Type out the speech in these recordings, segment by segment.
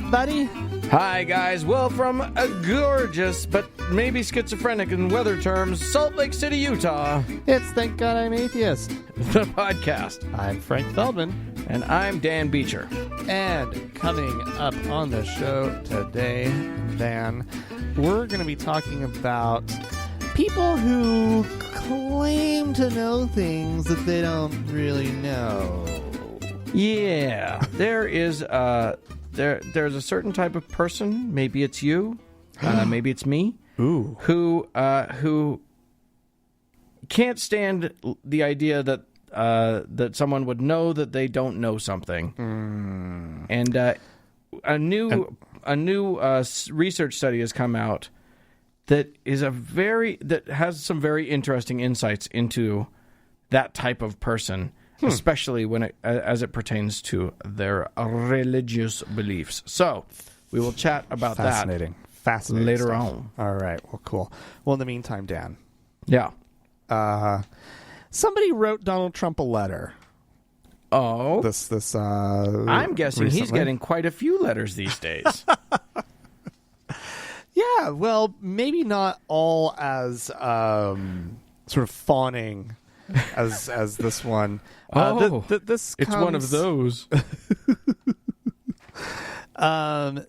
everybody. Hi, guys. Well, from a gorgeous, but maybe schizophrenic in weather terms, Salt Lake City, Utah. It's Thank God I'm Atheist, The podcast. I'm Frank Feldman. And I'm Dan Beecher. And coming up on the show today, Dan, we're going to be talking about people who claim to know things that they don't really know. Yeah, there's a certain type of person, maybe it's you, maybe it's me, who can't stand the idea that someone would know that they don't know something. And a new research study has come out that has some very interesting insights into that type of person. Especially as it pertains to their religious beliefs. So, we will chat about that Fascinating later stuff. on. All right, well, cool. Well, in the meantime, Dan. Yeah. Somebody wrote Donald Trump a letter. Oh. I'm guessing recently. He's getting quite a few letters these days. Yeah, well, maybe not all as sort of fawning as this one. This it's one of those.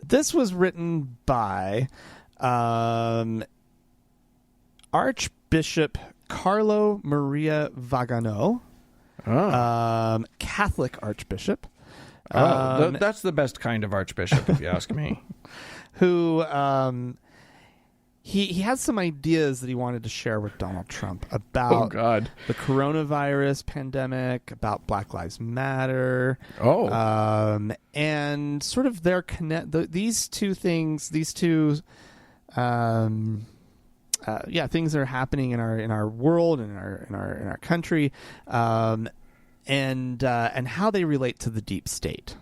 This was written by Archbishop Carlo Maria Vagano, Catholic Archbishop. That's the best kind of archbishop, if you ask me. Who he has some ideas that he wanted to share with Donald Trump about the coronavirus pandemic, about Black Lives Matter, and sort of their these two things, things that are happening in our world and in our country, and how they relate to the deep state.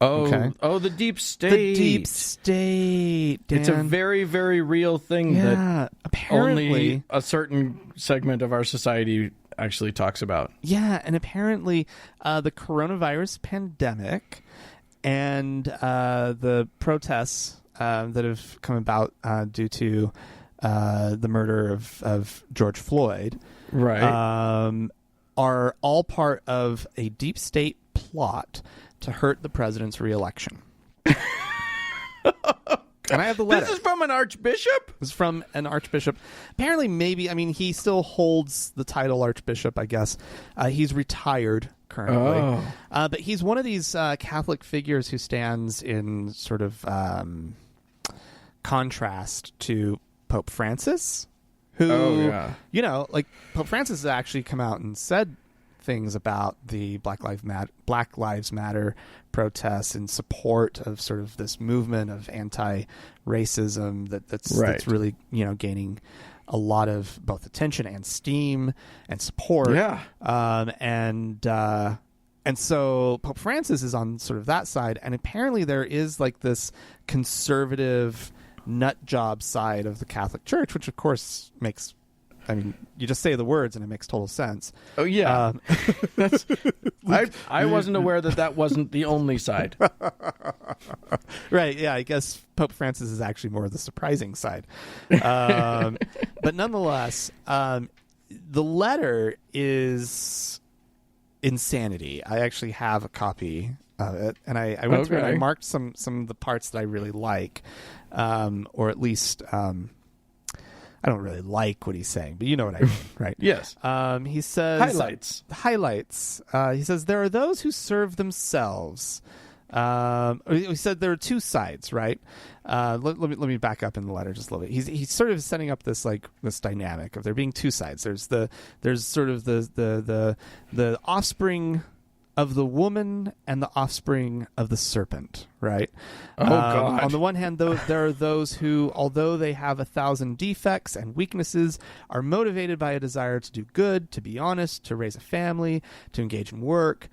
The deep state. The deep state, Dan. It's a very, very real thing that apparently only a certain segment of our society actually talks about. Yeah, and apparently the coronavirus pandemic and the protests that have come about due to the murder of George Floyd right, are all part of a deep state plot to hurt the president's reelection. And I have the letter. This is from an archbishop? It's from an archbishop. Apparently, he still holds the title archbishop, I guess. He's retired currently. But he's one of these Catholic figures who stands in sort of contrast to Pope Francis, who, Pope Francis has actually come out and said things about the Black Lives Matter protests in support of sort of this movement of anti-racism that's really gaining a lot of both attention and steam and support. Yeah. And so Pope Francis is on sort of that side, and apparently there is like this conservative nut job side of the Catholic Church, which of course makes. I mean, you just say the words and it makes total sense. Oh, yeah. I wasn't aware that wasn't the only side. Right, yeah, I guess Pope Francis is actually more of the surprising side. But nonetheless, the letter is insanity. I actually have a copy of it, and I went through and I marked some of the parts that I really like, or at least... I don't really like what he's saying, but you know what I mean, right? Yes. He says... Highlights. He says, there are those who serve themselves. He said there are two sides, right? Let me back up in the letter just a little bit. He's sort of setting up this dynamic of there being two sides. There's sort of the offspring of the woman and the offspring of the serpent, right? God. On the one hand, though, there are those who, although they have 1,000 defects and weaknesses, are motivated by a desire to do good, to be honest, to raise a family, to engage in work,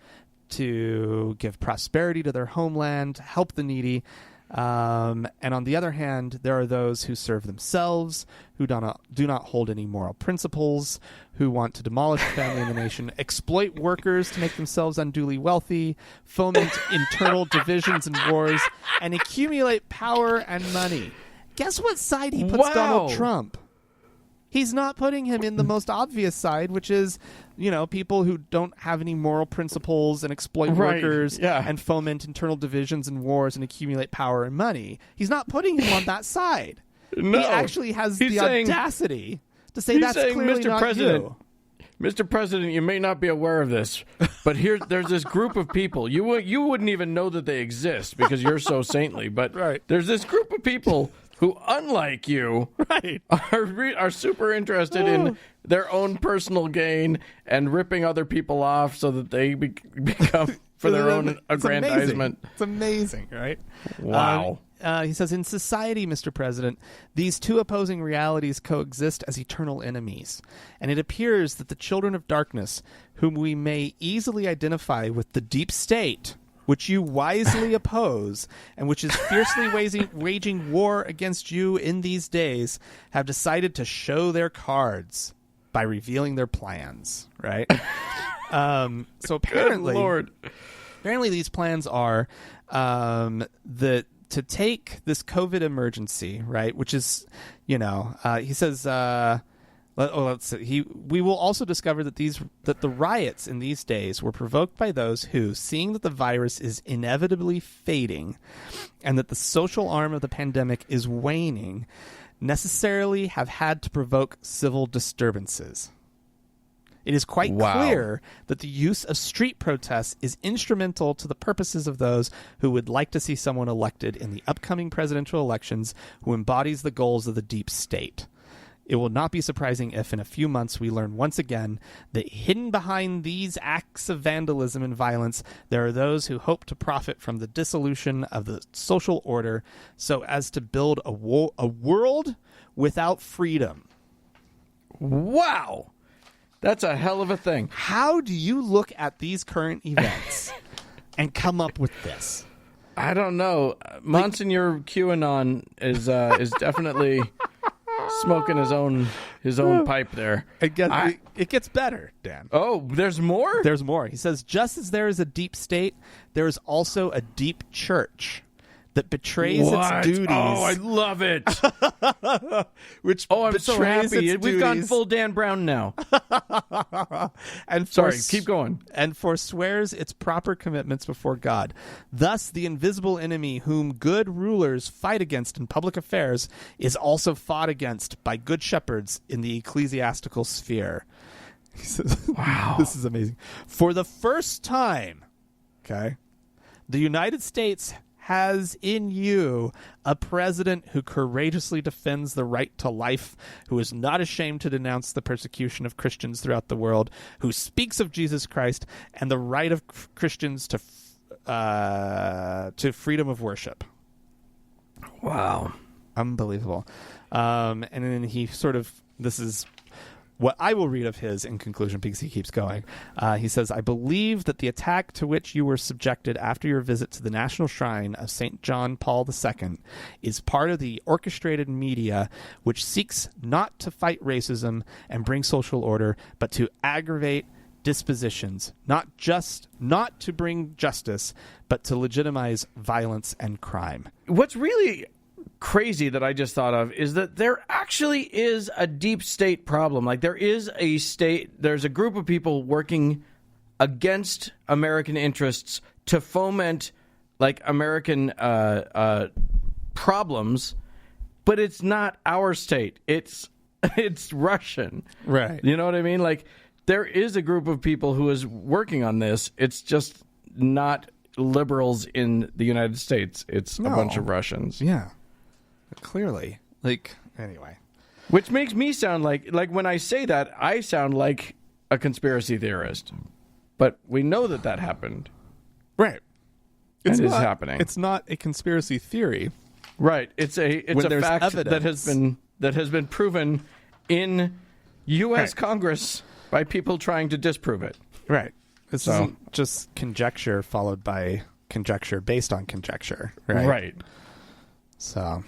to give prosperity to their homeland, to help the needy. And on the other hand, there are those who serve themselves, who do not hold any moral principles, who want to demolish the family and the nation, exploit workers to make themselves unduly wealthy, foment internal divisions and wars, and accumulate power and money. Guess what side he puts Donald Trump? He's not putting him in the most obvious side, which is, people who don't have any moral principles and exploit workers and foment internal divisions and wars and accumulate power and money. He's not putting him on that side. No. He actually has the audacity to say that's clearly Mr. not President, you. Mr. President, you may not be aware of this, but there's this group of people. You wouldn't even know that they exist because you're so saintly, but there's this group of people who, unlike you, are super interested in their own personal gain and ripping other people off so that they become for their own aggrandizement. It's amazing, right? Wow. He says, in society, Mr. President, these two opposing realities coexist as eternal enemies, and it appears that the children of darkness, whom we may easily identify with the deep state, which you wisely oppose, and which is fiercely waging war against you in these days, have decided to show their cards by revealing their plans, right? So apparently, Good Lord. Apparently these plans are to take this COVID emergency, right, which is, he says... let's see. We will also discover that the riots in these days were provoked by those who, seeing that the virus is inevitably fading and that the social arm of the pandemic is waning, necessarily have had to provoke civil disturbances. It is quite clear that the use of street protests is instrumental to the purposes of those who would like to see someone elected in the upcoming presidential elections who embodies the goals of the deep state. It will not be surprising if in a few months we learn once again that hidden behind these acts of vandalism and violence, there are those who hope to profit from the dissolution of the social order so as to build a world without freedom. Wow. That's a hell of a thing. How do you look at these current events and come up with this? I don't know. Monsignor QAnon is definitely... smoking his own pipe there. It gets better, Dan. Oh, there's more? There's more. He says, just as there is a deep state, there is also a deep church that betrays its duties. Oh, I love it. I'm so happy. We've gone full Dan Brown now. And keep going. And forswears its proper commitments before God. Thus, the invisible enemy whom good rulers fight against in public affairs is also fought against by good shepherds in the ecclesiastical sphere. He says, wow. This is amazing. For the first time, the United States has in you a president who courageously defends the right to life, who is not ashamed to denounce the persecution of Christians throughout the world, who speaks of Jesus Christ and the right of Christians to freedom of worship. Wow. Unbelievable. And then he this is what I will read of his in conclusion because he keeps going. He says, I believe that the attack to which you were subjected after your visit to the National Shrine of St. John Paul II is part of the orchestrated media which seeks not to fight racism and bring social order, but to aggravate dispositions, not to bring justice, but to legitimize violence and crime. What's really crazy that I just thought of is that there actually is a deep state problem. Like there's a group of people working against American interests to foment like American problems, but it's not our state. It's Russian. Right. You know what I mean? Like there is a group of people who is working on this. It's just not liberals in the United States. It's a bunch of Russians. Yeah. Clearly. Anyway. Which makes me sound like when I say that, I sound like a conspiracy theorist. But we know that happened. Right. It is happening. It's not a conspiracy theory. Right. It's a fact evidence that has been proven in U.S. Congress by people trying to disprove it. Right. This isn't just conjecture followed by conjecture based on conjecture. Right. So,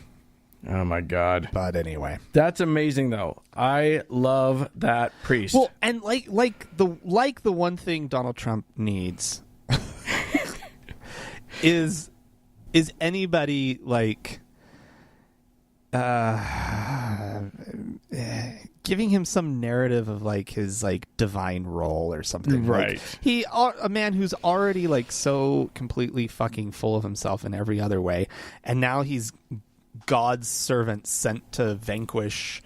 Oh my God. but anyway. That's amazing though. I love that priest. Well, and like the one thing Donald Trump needs is anybody like giving him some narrative of like his like divine role or something. Right. Like, a man who's already like so completely fucking full of himself in every other way, and now he's God's servant sent to vanquish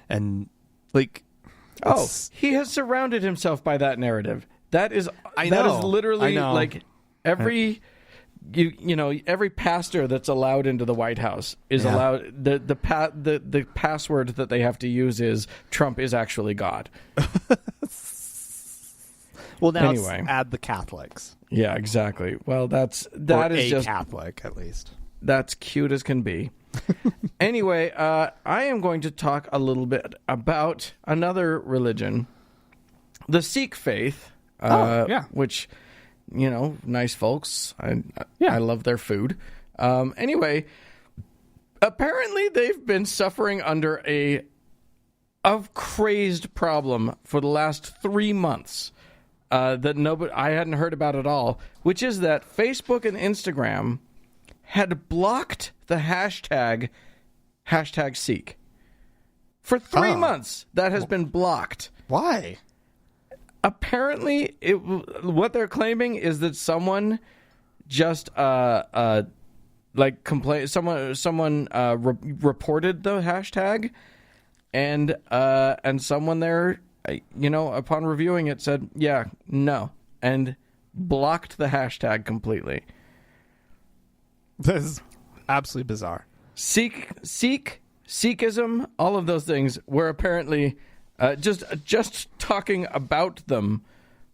and like. He has surrounded himself by that narrative. That is literally like every every pastor that's allowed into the White House is allowed the password that they have to use is Trump is actually God. Well, now anyway, add the Catholics. Yeah, exactly. Well, that is just Catholic at least. That's cute as can be. Anyway, I am going to talk a little bit about another religion, the Sikh faith. Which, nice folks. I love their food. Anyway, apparently they've been suffering under a crazed problem for the last 3 months that I hadn't heard about at all, which is that Facebook and Instagram had blocked the hashtag Sikh. For 3 months, that has been blocked. Why? Apparently, what they're claiming is that someone just reported the hashtag, and someone there, upon reviewing it said, yeah, no, and blocked the hashtag completely. This is absolutely bizarre. Sikhism, all of those things were apparently just talking about them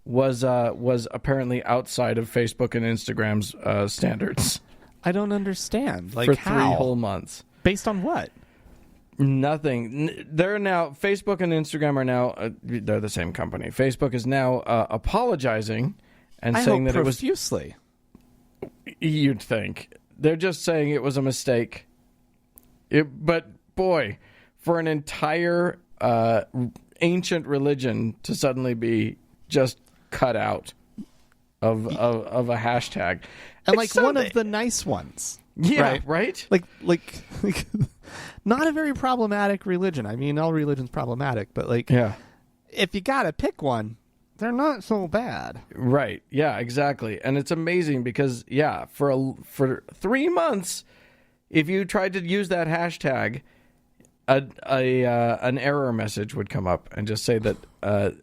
was apparently outside of Facebook and Instagram's standards. I don't understand. Like for how? 3 whole months. Based on what? Nothing. They're now Facebook and Instagram are now they're the same company. Facebook is now apologizing and saying that profusely. You'd think. They're just saying it was a mistake. But boy, for an entire ancient religion to suddenly be just cut out of a hashtag, and like one of the nice ones. Yeah, right? Like not a very problematic religion. I mean, all religion's problematic, but if you gotta pick one, they're not so bad. Right. Yeah, exactly. And it's amazing because, for 3 months, if you tried to use that hashtag, an error message would come up and just say that,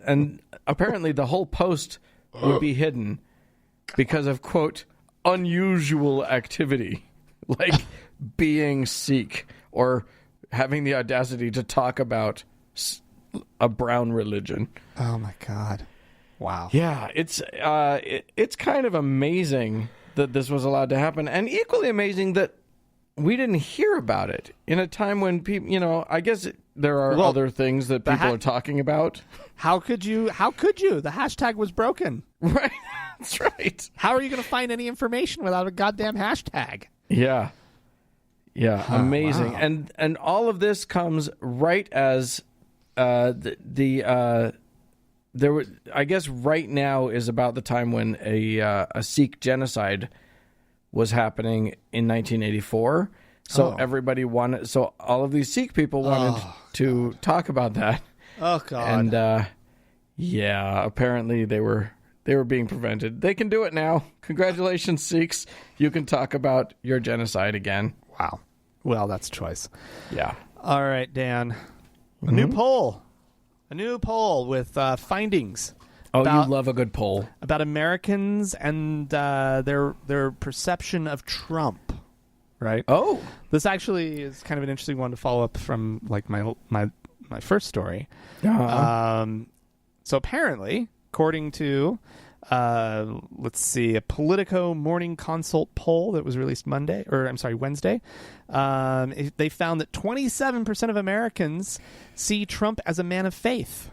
and apparently the whole post would be hidden because of, quote, unusual activity, like being Sikh or having the audacity to talk about a brown religion. Oh, my God. Wow. Yeah, it's kind of amazing that this was allowed to happen, and equally amazing that we didn't hear about it in a time when people, I guess there are other things that people are talking about. How could you? The hashtag was broken. Right. That's right. How are you going to find any information without a goddamn hashtag? Yeah. Yeah, amazing. Wow. And all of this comes right as there were, I guess right now is about the time when a Sikh genocide was happening in 1984. So everybody wanted, so all of these Sikh people wanted to talk about that. Oh God. And apparently they were being prevented. They can do it now. Congratulations, Sikhs. You can talk about your genocide again. Wow. Well, that's choice. Yeah. All right, Dan. A new poll with findings. You love a good poll about Americans and their perception of Trump, right? Oh, this actually is kind of an interesting one to follow up from like my first story. So apparently, according to a Politico Morning Consult poll that was released Wednesday. They found that 27% of Americans see Trump as a man of faith.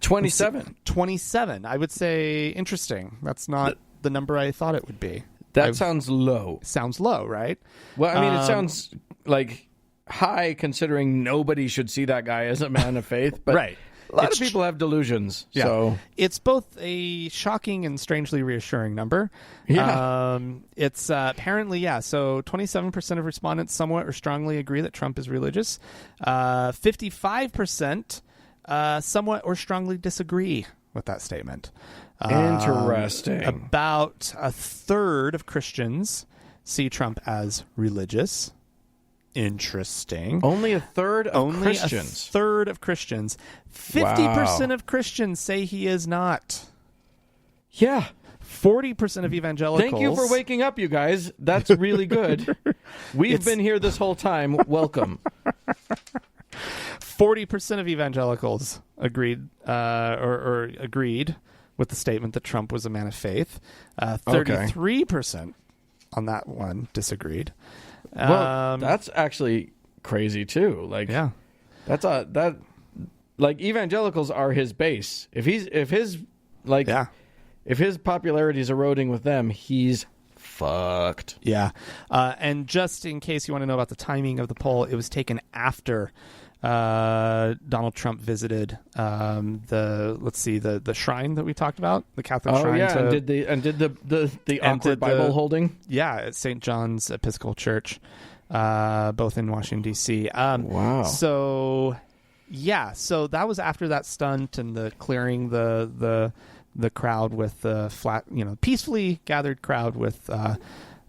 27. 27. I would say interesting. That's not the number I thought it would be. That sounds low. Sounds low, right? Well, I mean, it sounds like high considering nobody should see that guy as a man of faith. But Right. a lot of people have delusions. Yeah. So It's both a shocking and strangely reassuring number. Yeah. It's apparently, so 27% of respondents somewhat or strongly agree that Trump is religious. 55% somewhat or strongly disagree with that statement. Interesting. About a third of Christians see Trump as religious. Interesting. Only a third of Only Christians. a third of Christians. 50% of Christians say he is not. Yeah. 40% of evangelicals. Thank you for waking up, you guys. That's really good. We've been here this whole time. Welcome. 40% of evangelicals agreed or agreed with the statement that Trump was a man of faith. 33% on that one disagreed. Well, that's actually crazy too. Like, yeah, that evangelicals are his base. If his popularity is eroding with them, he's fucked. Yeah. And just in case you want to know about the timing of the poll, it was taken after Donald Trump visited the shrine that we talked about, the Catholic shrine. Oh yeah, and did the awkward Bible holding? Yeah, at St. John's Episcopal Church, both in Washington D.C. Wow. So that was after that stunt and the clearing the crowd with the peacefully gathered crowd with what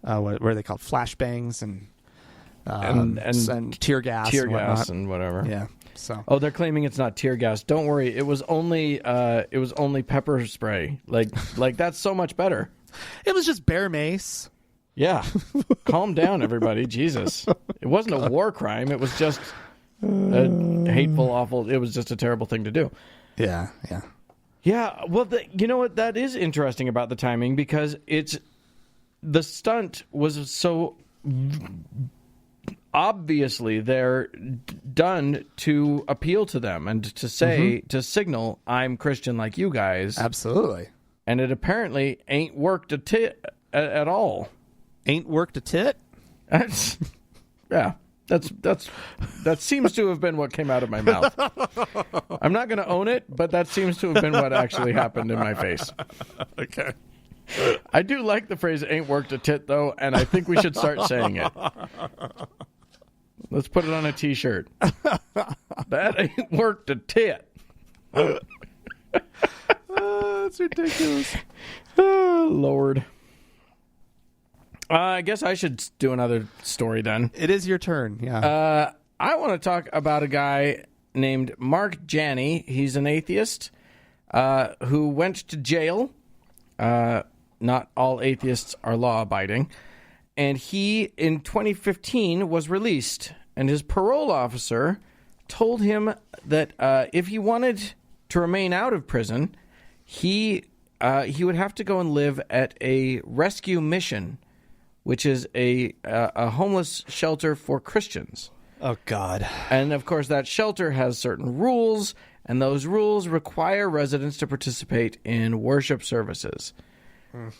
are they called, flashbangs and tear gas, and whatever. Yeah. So. Oh, they're claiming it's not tear gas. Don't worry. It was only pepper spray. Like that's so much better. It was just bear mace. Yeah. Calm down, everybody. Jesus. It wasn't a war crime. It was just a hateful, awful. It was just a terrible thing to do. Yeah. Yeah. Yeah. Well, you know what? That is interesting about the timing because the stunt was so obviously they're done to appeal to them and to say, to signal, I'm Christian like you guys. Absolutely. And it apparently ain't worked at all. Ain't worked a tit? Yeah. That seems to have been what came out of my mouth. I'm not going to own it, but that seems to have been what actually happened in my face. Okay. I do like the phrase ain't worked a tit, though, and I think we should start saying it. Let's put it on a T-shirt. That ain't worked a tit. That's ridiculous. Oh, Lord. I guess I should do another story then. It is your turn, yeah. I want to talk about a guy named Mark Janney. He's an atheist who went to jail. Not all atheists are law-abiding. And he, in 2015, was released. And his parole officer told him that if he wanted to remain out of prison, he would have to go and live at a rescue mission, which is a homeless shelter for Christians. Oh, God. And, of course, that shelter has certain rules, and those rules require residents to participate in worship services.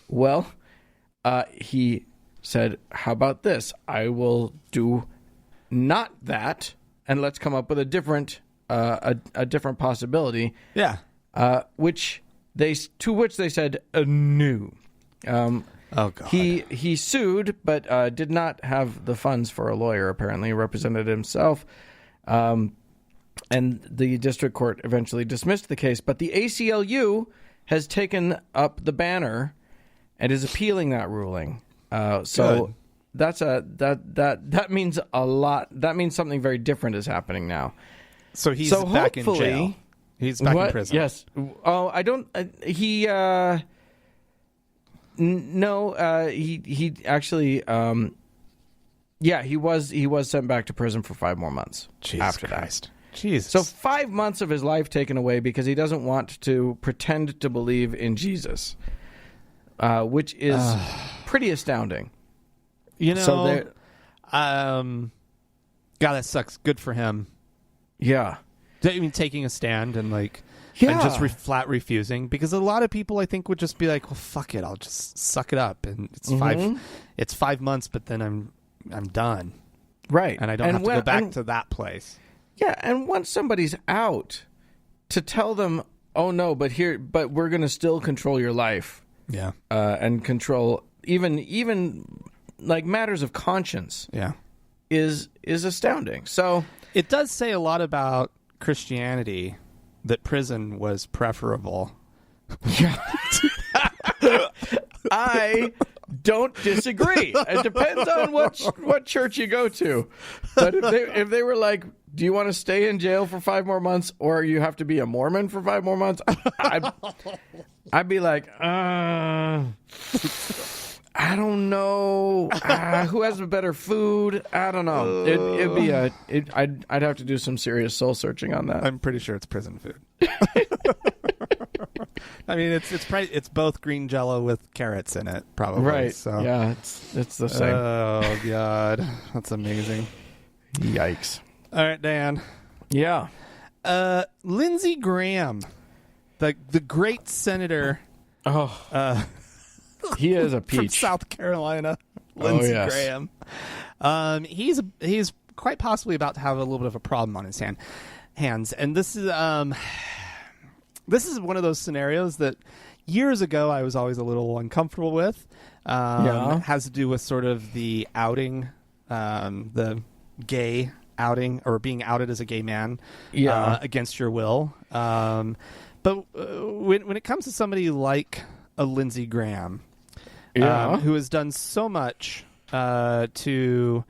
Well, he said, how about this? I will do not that, and let's come up with a different possibility. Yeah. Which they said no. Oh, God. He sued, but did not have the funds for a lawyer, apparently. He represented himself. And the district court eventually dismissed the case. But the ACLU has taken up the banner and is appealing that ruling. So Good. that means a lot. That means something very different is happening now. So he's back in jail. He's back in prison. Yes. Oh, I don't. He actually. He was sent back to prison for 5 more months. Jesus after Christ. that. Jesus. So 5 months of his life taken away because he doesn't want to pretend to believe in Jesus, which is pretty astounding. You know, God, that sucks. Good for him. Yeah. I mean, taking a stand and and just flat refusing, because a lot of people I think would just be like, well, fuck it, I'll just suck it up, and it's 5 months, but then I'm done, right? And I don't have to go back to that place. Yeah, and once somebody's out, to tell them, oh no, but we're going to still control your life, and control even like matters of conscience, is astounding. So it does say a lot about Christianity that prison was preferable. Yeah. I don't disagree. It depends on what church you go to. But if they were like, do you want to stay in jail for 5 more months, or you have to be a Mormon for 5 more months? I'd be like, I don't know. Who has the better food? I don't know. It'd be I'd have to do some serious soul searching on that. I'm pretty sure it's prison food. I mean, it's both green Jello with carrots in it, probably. Right. So. Yeah, it's the same. Oh God, that's amazing. Yikes. All right, Dan. Yeah. Lindsey Graham, the great senator. Oh. He is a peach. From South Carolina, Lindsey Graham. He's quite possibly about to have a little bit of a problem on his hands, and this is one of those scenarios that years ago I was always a little uncomfortable with. It has to do with sort of the outing, the gay outing, or being outed as a gay man against your will. But when it comes to somebody like a Lindsey Graham, who has done so much to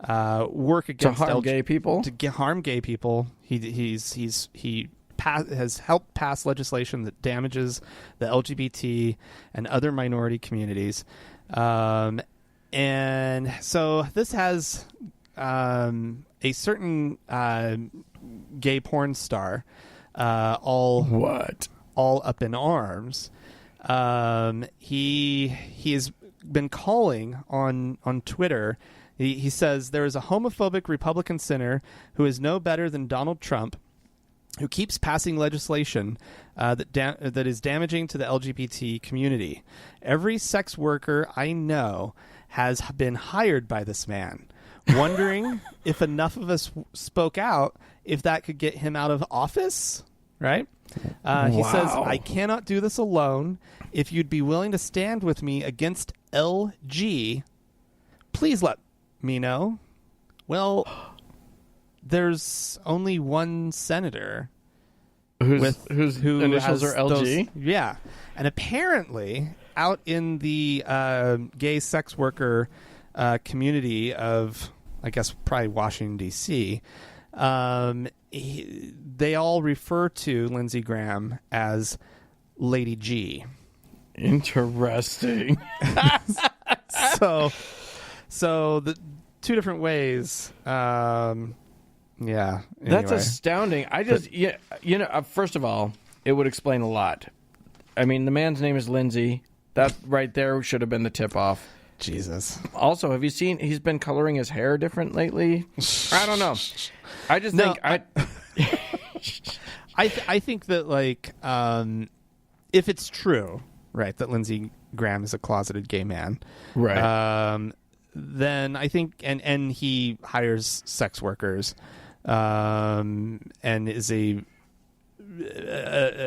work against to harm gay people, harm gay people, he has helped pass legislation that damages the LGBT and other minority communities, and so this has a certain gay porn star all up in arms. He has been calling on Twitter. He says there is a homophobic Republican senator who is no better than Donald Trump, who keeps passing legislation that is damaging to the LGBT community. Every sex worker I know has been hired by this man. Wondering if enough of us spoke out, if that could get him out of office, right? He says, I cannot do this alone. If you'd be willing to stand with me against LG, please let me know. Well, there's only one senator whose initials are LG. Yeah. And apparently out in the gay sex worker community of, I guess, probably Washington, D.C., they all refer to Lindsey Graham as Lady G. Interesting. So the two different ways. Anyway. That's astounding. First of all, it would explain a lot. I mean, the man's name is Lindsey. That right there should have been the tip off. Jesus. Also, have you seen he's been coloring his hair different lately? I don't know. I just think I think that, like, if it's true, right, that Lindsey Graham is a closeted gay man, right, then I think, and he hires sex workers, and is a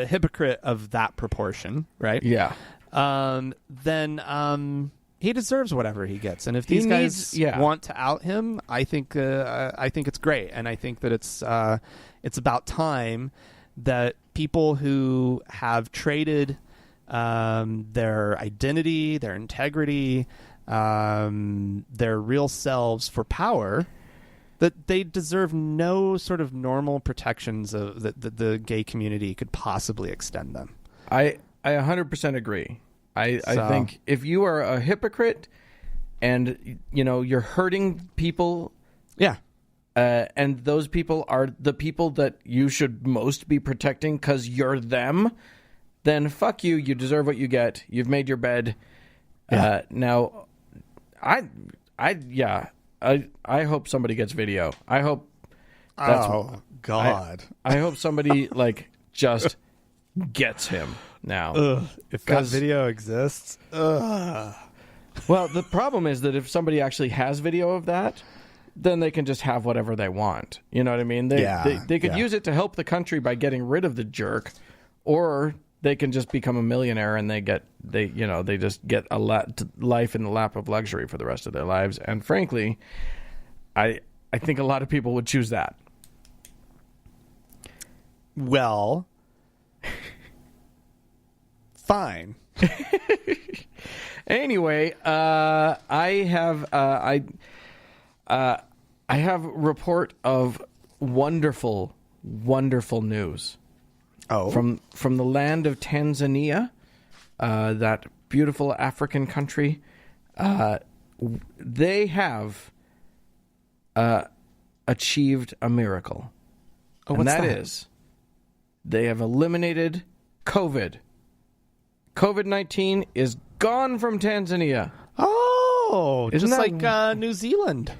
hypocrite of that proportion, right? Yeah. Then he deserves whatever he gets, and if these guys want to out him, I think it's great, and I think that it's about time that people who have traded their identity, their integrity, their real selves for power, that they deserve no sort of normal protections that the gay community could possibly extend them. I 100% agree. I think if you are a hypocrite and you're hurting people, and those people are the people that you should most be protecting because you're them, then fuck you. You deserve what you get. You've made your bed. Now, I hope somebody gets video. I hope. Oh God! I hope somebody just gets him now. Ugh, if that video exists. Ugh. Well, the problem is that if somebody actually has video of that, then they can just have whatever they want. You know what I mean? They could use it to help the country by getting rid of the jerk, or they can just become a millionaire and they just get a life in the lap of luxury for the rest of their lives. And frankly, I think a lot of people would choose that. Well, fine. Anyway, I have a report of wonderful news. Oh, from the land of Tanzania, that beautiful African country. They have achieved a miracle. Oh, and what's that is they have eliminated COVID. COVID-19 is gone from Tanzania. Oh, Isn't just that like New Zealand.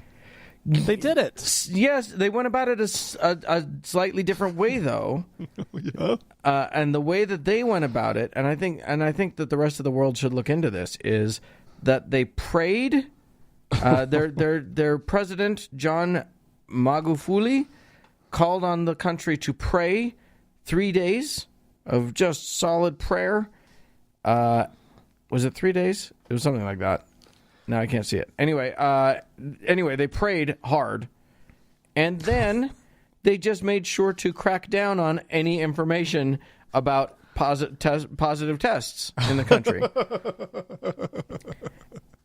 They did it. Yes, they went about it a slightly different way, though. Yeah. And the way that they went about it, and I think that the rest of the world should look into this, is that they prayed. Their president, John Magufuli, called on the country to pray 3 days of just solid prayer. Was it 3 days? It was something like that. No, I can't see it. Anyway, they prayed hard, and then they just made sure to crack down on any information about positive tests in the country.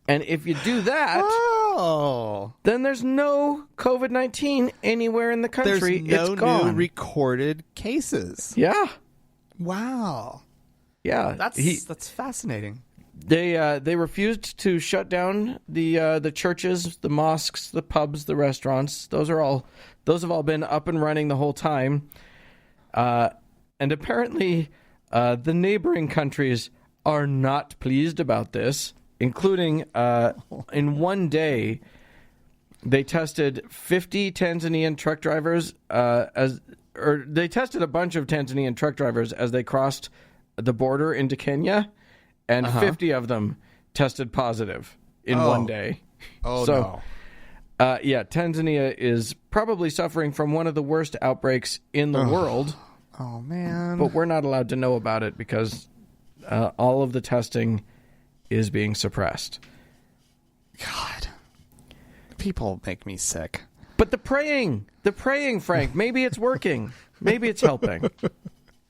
And if you do that, then there's no COVID-19 anywhere in the country. There's no it's gone. new recorded cases. Yeah. Wow. Yeah. That's fascinating. They refused to shut down the churches, the mosques, the pubs, the restaurants. Those have all been up and running the whole time. And apparently, the neighboring countries are not pleased about this, including in one day they tested 50 Tanzanian truck drivers they tested a bunch of Tanzanian truck drivers as they crossed the border into Kenya. And 50 of them tested positive in one day. Oh, so, no. Tanzania is probably suffering from one of the worst outbreaks in the world. Oh, man. But we're not allowed to know about it because all of the testing is being suppressed. God. People make me sick. But the praying, Frank, maybe it's working. Maybe it's helping.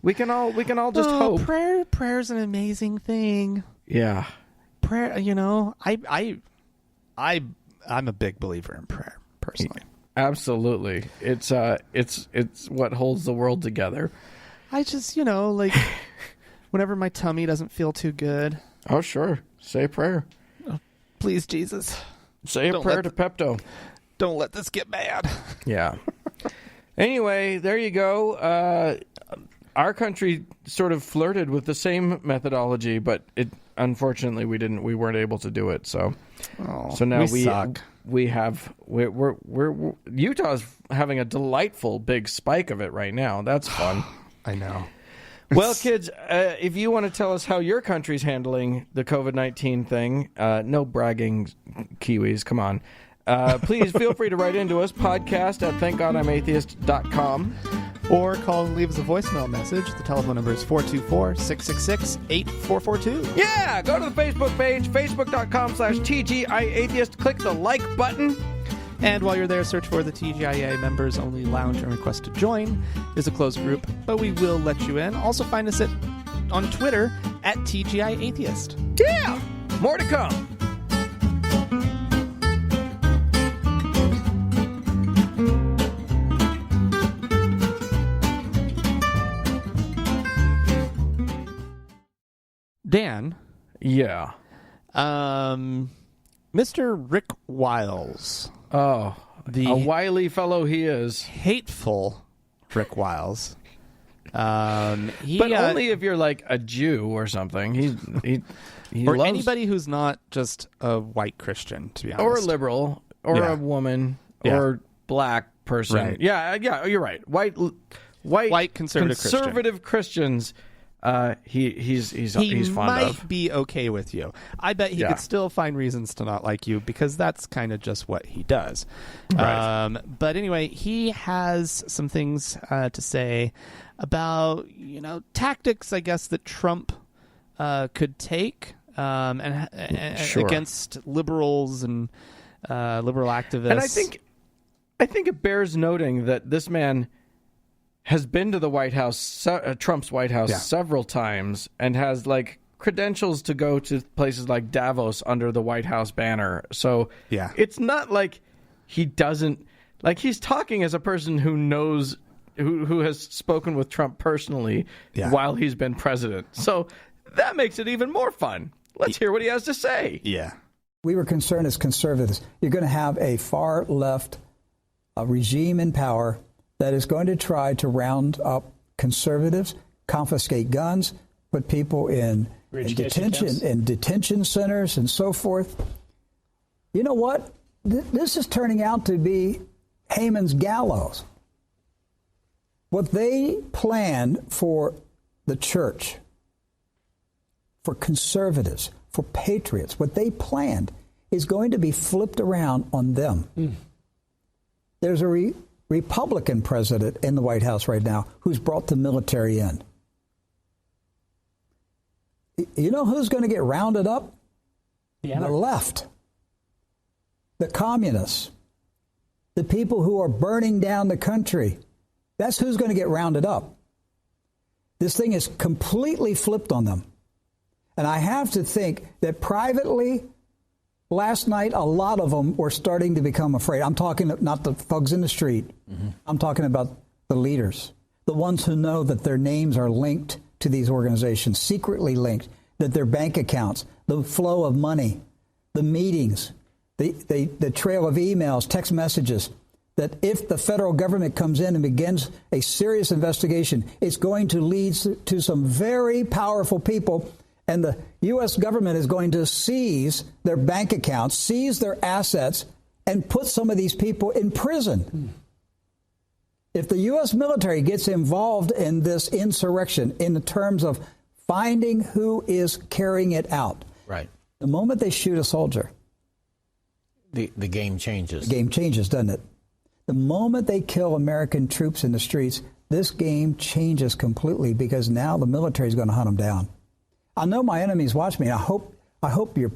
We can all just hope. Prayer's an amazing thing. Yeah. Prayer, I'm a big believer in prayer, personally. Absolutely. It's what holds the world together. I just, whenever my tummy doesn't feel too good. Oh, sure. Say a prayer. Please, Jesus. Say a prayer to Pepto. Don't let this get bad. Yeah. Anyway, there you go. Our country sort of flirted with the same methodology, but unfortunately we weren't able to do it. So now we suck. We're Utah's having a delightful big spike of it right now. That's fun. I know. Well, kids, if you want to tell us how your country's handling the COVID-19 thing, no bragging, Kiwis, come on. Please feel free to write into us, podcast@thankgodimatheist.com. Or call and leave us a voicemail message. The telephone number is 424-666-8442. Yeah, go to the Facebook page, facebook.com/TGIAtheist. Click the like button. And while you're there, search for the TGIA Members Only Lounge and request to join. It's a closed group, but we will let you in. Also find us on Twitter @TGIAtheist. Yeah, more to come. Dan. Yeah. Mr. Rick Wiles. Oh, a wily fellow he is. Hateful Rick Wiles. But only if you're like a Jew or something. He or loves... anybody who's not just a white Christian, to be honest. Or a liberal, or a woman, or black person. Right. Yeah, you're right. White conservative Christians he's he fond might of. be okay with you. I bet he could still find reasons to not like you because that's kind of just what he does. Right. But anyway, he has some things to say about tactics, I guess, that Trump could take and Sure. against liberals and liberal activists. And I think it bears noting that this man has been to the White House, Trump's White House, several times, and has credentials to go to places like Davos under the White House banner. So it's not like he doesn't he's talking as a person who knows who has spoken with Trump personally while he's been president. So that makes it even more fun. Let's hear what he has to say. Yeah. We were concerned as conservatives, you're going to have a far left regime in power that is going to try to round up conservatives, confiscate guns, put people in detention centers and so forth. You know what? This is turning out to be Haman's gallows. What they planned for the church, for conservatives, for patriots, what they planned is going to be flipped around on them. There's a Republican president in the White House right now who's brought the military in. You know who's going to get rounded up? The left, the communists, the people who are burning down the country. That's who's going to get rounded up. This thing is completely flipped on them. And I have to think that privately, last night, a lot of them were starting to become afraid. I'm talking not the thugs in the street. I'm talking about the leaders, the ones who know that their names are linked to these organizations, secretly linked, that their bank accounts, the flow of money, the meetings, the trail of emails, text messages, that if the federal government comes in and begins a serious investigation, it's going to lead to some very powerful people. And the U.S. government is going to seize their bank accounts, seize their assets, and put some of these people in prison. If the U.S. military gets involved in this insurrection in the terms of finding who is carrying it out, right, the moment they shoot a soldier, the game changes. The game changes, doesn't it? The moment they kill American troops in the streets, this game changes completely because now the military is going to hunt them down. I know my enemies watch me. I hope you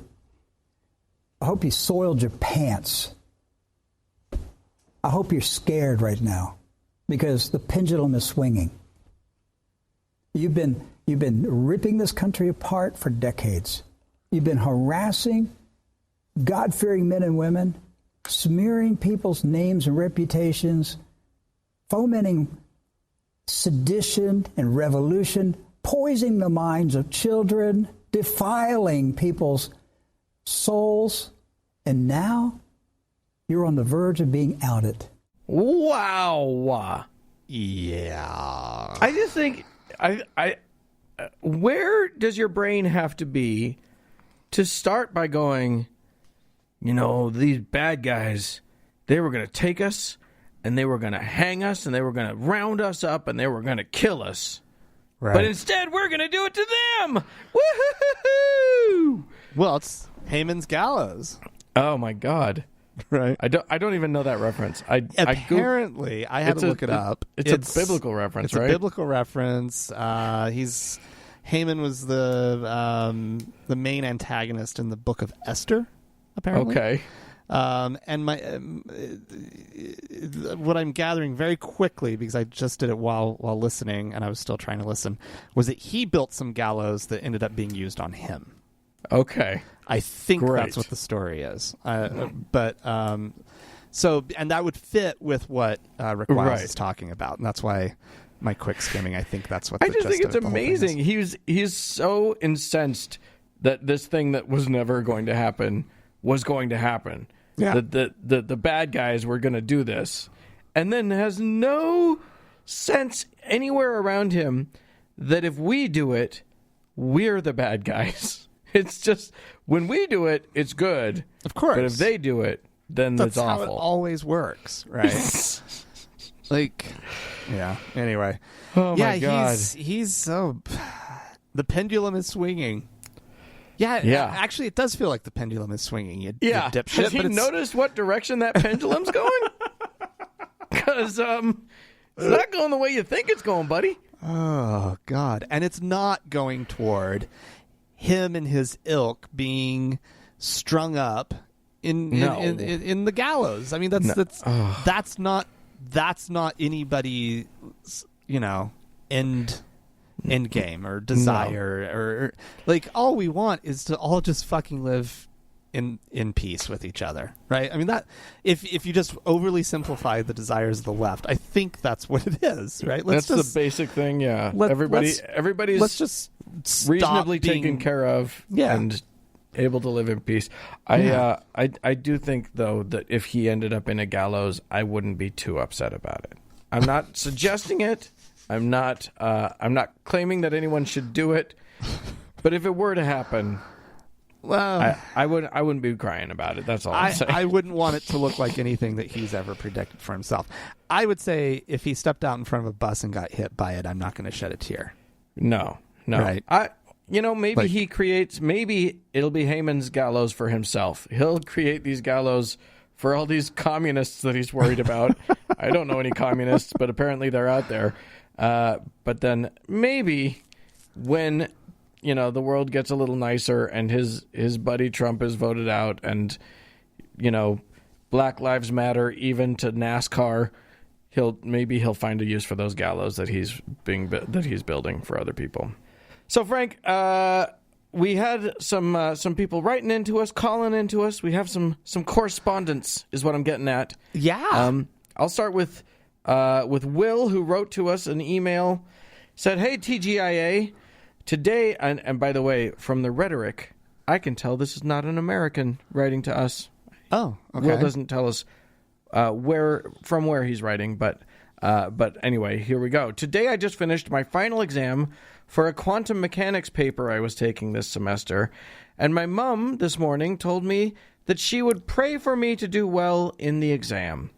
soiled your pants. I hope you're scared right now because the pendulum is swinging. You've been ripping this country apart for decades. You've been harassing God-fearing men and women, smearing people's names and reputations, fomenting sedition and revolution, poisoning the minds of children, defiling people's souls, and now you're on the verge of being outed. Wow. Yeah. I just think, where does your brain have to be to start by going, these bad guys, they were going to take us, and they were going to hang us, and they were going to round us up, and they were going to kill us. Right. But instead, we're going to do it to them. Woohoo! Well, it's Haman's gallows. Oh my God! Right. I don't even know that reference. Apparently, I had to look it up. It's a biblical reference, right? It's a biblical reference. Haman was the main antagonist in the book of Esther. Apparently. Okay. And what I'm gathering very quickly, because I just did it while listening, and I was still trying to listen, was that he built some gallows that ended up being used on him. Okay. I think Great. that's what the story is. And that would fit with what Rick Wiles is talking about, and that's why my quick skimming, I think that's what. I just think it's amazing. He's so incensed that this thing that was never going to happen was going to happen. Yeah. That the bad guys were going to do this, and then has no sense anywhere around him that if we do it, we're the bad guys. It's just when we do it, it's good. Of course. But if they do it, then that's it's awful. That's how it always works, right? Like, yeah. Anyway. Oh my God. He's so. The pendulum is swinging. Yeah. Actually, it does feel like the pendulum is swinging. You dipshit. Has he noticed what direction that pendulum's going? Because it's not going the way you think it's going, buddy. Oh God! And it's not going toward him and his ilk being strung up in the gallows. I mean, that's not anybody's, end game or desire or like, all we want is to all just fucking live in peace with each other, right? I mean, that if you just overly simplify the desires of the left, I think that's what it is, right? That's the basic thing. Yeah, everybody's let's just reasonably taken care of and able to live in peace. I do think though that if he ended up in a gallows, I wouldn't be too upset about it. I'm not suggesting it. I'm not claiming that anyone should do it. But if it were to happen, well, I wouldn't be crying about it. That's all I'm saying. I wouldn't want it to look like anything that he's ever predicted for himself. I would say if he stepped out in front of a bus and got hit by it, I'm not going to shed a tear. No. Right. Maybe it'll be Haman's gallows for himself. He'll create these gallows for all these communists that he's worried about. I don't know any communists, but apparently they're out there. But then maybe when the world gets a little nicer and his buddy Trump is voted out and Black Lives Matter even to NASCAR, he'll find a use for those gallows that he's building for other people. So Frank, we had some people writing into us, calling into us. We have some correspondence is what I'm getting at. Yeah. I'll start with Will, who wrote to us an email, said, "Hey, TGIA, today," and by the way, from the rhetoric, I can tell this is not an American writing to us. Oh, okay. Will doesn't tell us where he's writing, but anyway, here we go. Today I just finished my final exam for a quantum mechanics paper I was taking this semester, and my mom this morning told me that she would pray for me to do well in the exam.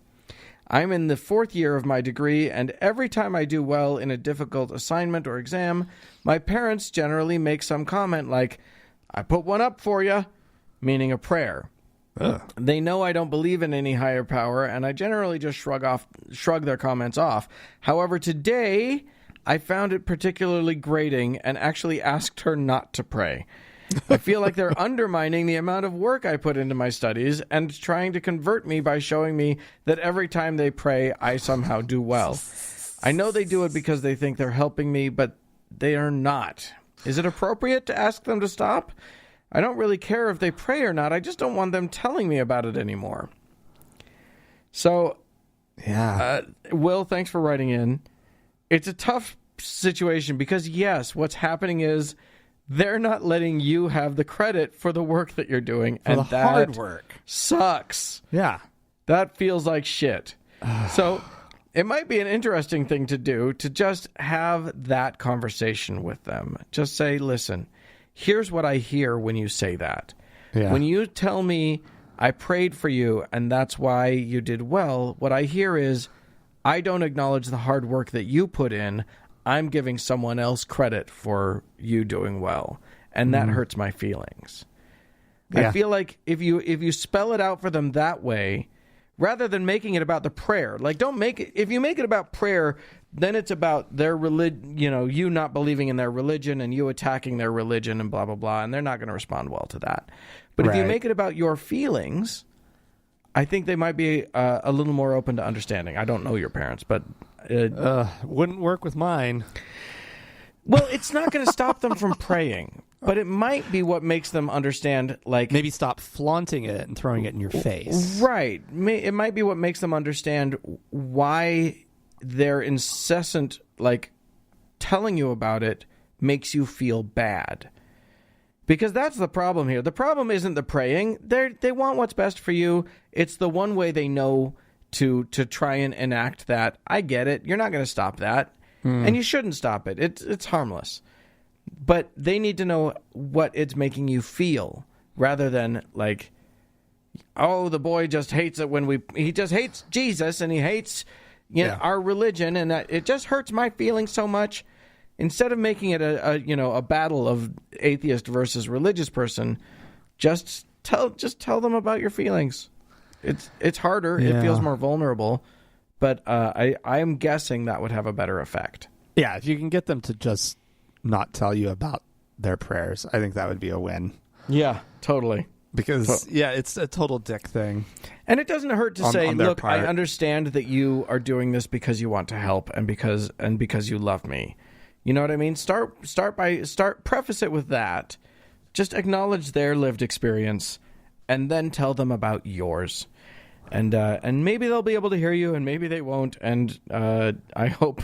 I'm in the 4th year of my degree, and every time I do well in a difficult assignment or exam, my parents generally make some comment like, "I put one up for you," meaning a prayer. Ugh. They know I don't believe in any higher power, and I generally just shrug their comments off. However, today I found it particularly grating and actually asked her not to pray. I feel like they're undermining the amount of work I put into my studies and trying to convert me by showing me that every time they pray, I somehow do well. I know they do it because they think they're helping me, but they are not. Is it appropriate to ask them to stop? I don't really care if they pray or not. I just don't want them telling me about it anymore. So, yeah. Will, thanks for writing in. It's a tough situation because, yes, what's happening is they're not letting you have the credit for the work that you're doing. For and the that hard work. Sucks. Yeah. That feels like shit. So it might be an interesting thing to do to just have that conversation with them. Just say, listen, here's what I hear when you say that. Yeah. When you tell me I prayed for you and that's why you did well, what I hear is I don't acknowledge the hard work that you put in. I'm giving someone else credit for you doing well, and that hurts my feelings. Yeah. I feel like if you spell it out for them that way, rather than making it about the prayer, like don't make it. If you make it about prayer, then it's about their religion. You not believing in their religion and you attacking their religion and blah blah blah, and they're not going to respond well to that. But if you make it about your feelings, I think they might be a little more open to understanding. I don't know your parents, but wouldn't work with mine. Well, it's not going to stop them from praying, but it might be what makes them understand, like... Maybe stop flaunting it and throwing it in your face. Right. It might be what makes them understand why their incessant, telling you about it makes you feel bad. Because that's the problem here. The problem isn't the praying. They want what's best for you. It's the one way they know to try and enact that. I get it. You're not going to stop that. And you shouldn't stop it. It's harmless. But they need to know what it's making you feel rather than oh, the boy just hates it when he just hates Jesus and he hates our religion, and it just hurts my feelings so much. Instead of making it a battle of atheist versus religious person, just tell them about your feelings. It's harder. Yeah. It feels more vulnerable, but I am guessing that would have a better effect. Yeah, if you can get them to just not tell you about their prayers, I think that would be a win. Yeah, totally. Because it's a total dick thing. And it doesn't hurt to say, look, part. I understand that you are doing this because you want to help and because you love me. You know what I mean? Preface it with that. Just acknowledge their lived experience, and then tell them about yours. And maybe they'll be able to hear you, and maybe they won't. And I hope